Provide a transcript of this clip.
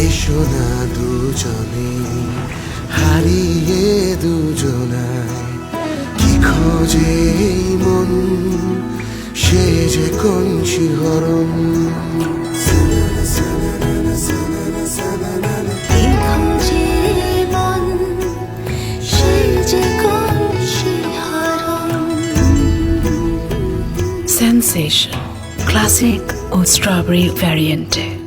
এসো না দুজনে হারিয়ে দুজনায়, কি খোঁজে এই মন সে যে কোন শিহরণ। কি খোঁজে মন সে যে কোন শিহরণ। Sensation, classic or strawberry variante.